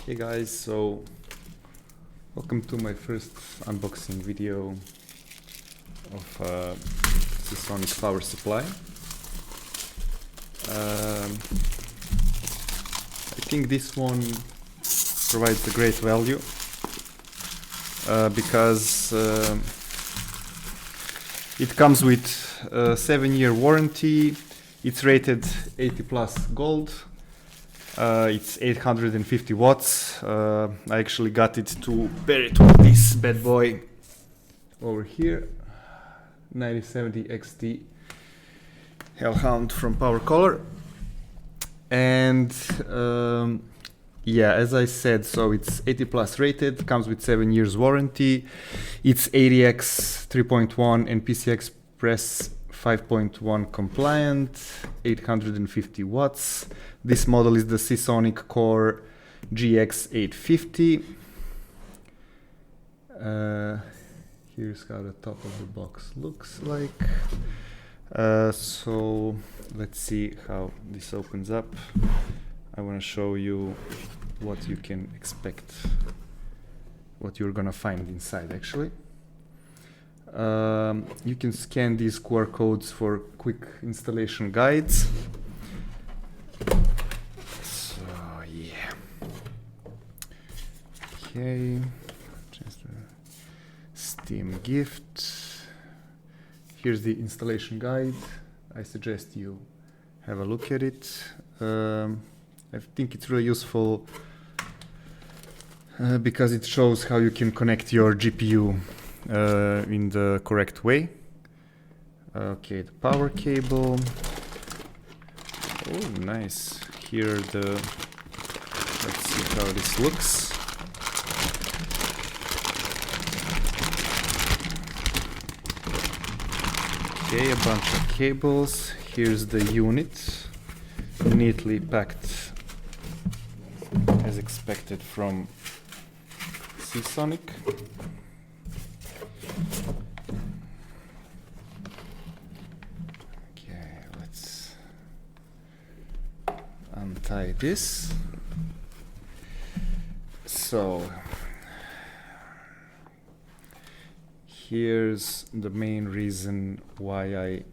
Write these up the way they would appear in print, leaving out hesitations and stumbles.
Hey guys, so welcome to my first unboxing video of Seasonic power supply. I think this one provides a great value because it comes with a 7-year warranty. It's rated 80 plus gold. It's 850 watts. I actually got it to pair it with this bad boy over here, 9070 XT Hellhound from PowerColor. And yeah, as I said, so it's 80 plus rated, comes with 7 years warranty. It's ATX 3.1 and PCI Express 5.1 compliant, 850 watts. This model is the Seasonic CORE GX-850. Here's how the top of the box looks like. So let's see how this opens up. I want to show you what you can expect, what you're gonna find inside actually. You can scan these QR codes for quick installation guides. So yeah. Okay, just a Steam gift. Here's the installation guide. I suggest you have a look at it. I think it's really useful because it shows how you can connect your GPU in the correct way. Okay, the power cable. Oh, nice. Here let's see how this looks. Okay, a bunch of cables. Here's the unit, neatly packed as expected from Seasonic. Untie this. So here's the main reason why I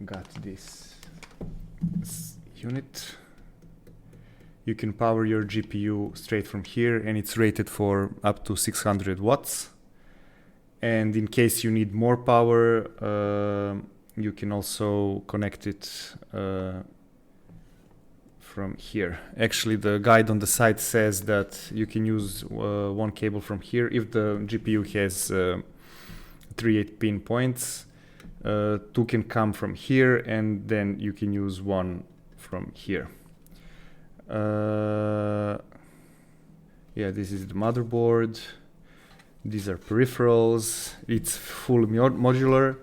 got this unit. You can power your GPU straight from here, and it's rated for up to 600 watts. And in case you need more power, you can also connect it from here. Actually, the guide on the side says that you can use one cable from here. If the GPU has 3 8-pin points, 2 can come from here, and then you can use one from here. Yeah, this is the motherboard. These are peripherals. It's full modular.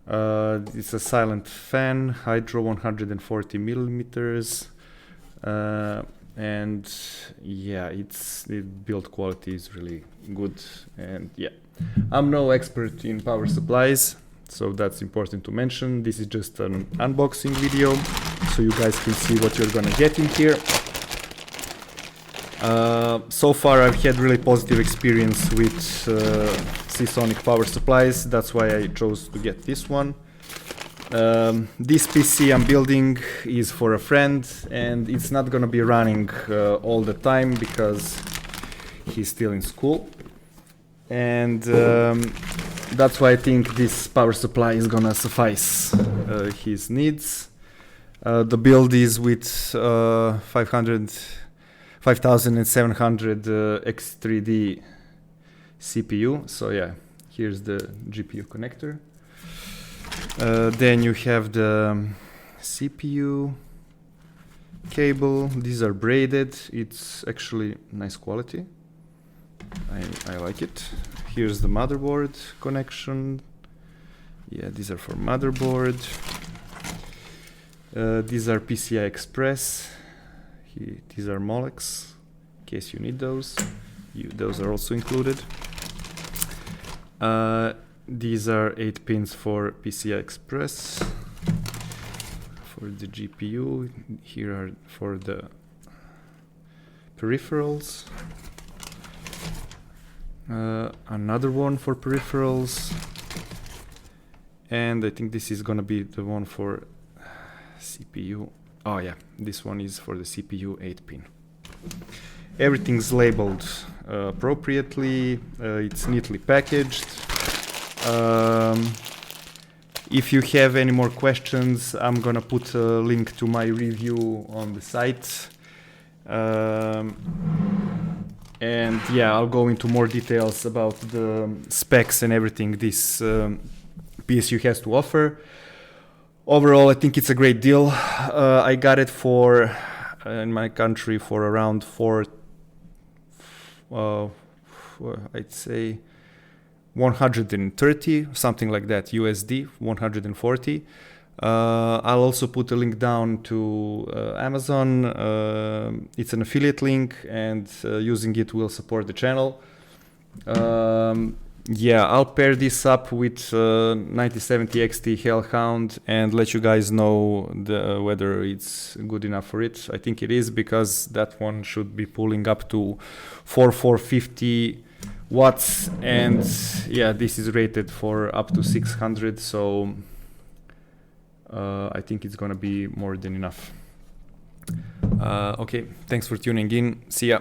It's a silent fan, hydro 140 millimeters. And yeah, the build quality is really good. And yeah, I'm no expert in power supplies, so that's important to mention. This is just an unboxing video, so you guys can see what you're gonna get in here. So far I've had really positive experience with Seasonic power supplies. That's why I chose to get this one. This PC I'm building is for a friend, and it's not gonna be running all the time because he's still in school. And that's why I think this power supply is gonna suffice his needs. The build is with 5700 X3D CPU. So yeah, here's the GPU connector. Then you have the CPU cable. These are braided. It's actually nice quality. I like it. Here's the motherboard connection. Yeah, these are for motherboard. These are PCI Express. These are Molex, in case you need those. Those are also included. These are 8 pins for PCI Express. For the GPU, here are for the peripherals. Another one for peripherals. And I think this is gonna be the one for CPU. Oh yeah, this one is for the CPU 8-pin. Everything's labeled appropriately. It's neatly packaged. If you have any more questions, I'm gonna put a link to my review on the site. And yeah, I'll go into more details about the specs and everything this PSU has to offer. Overall, I think it's a great deal. I got it for, in my country, for around I'd say 130, something like that, USD, 140. I'll also put a link down to Amazon. It's an affiliate link, and using it will support the channel. Yeah, I'll pair this up with 9070 XT Hellhound and let you guys know whether it's good enough for it. I think it is, because that one should be pulling up to 450 watts, and yeah, this is rated for up to 600, so I think it's gonna be more than enough. Okay, thanks for tuning in. See ya.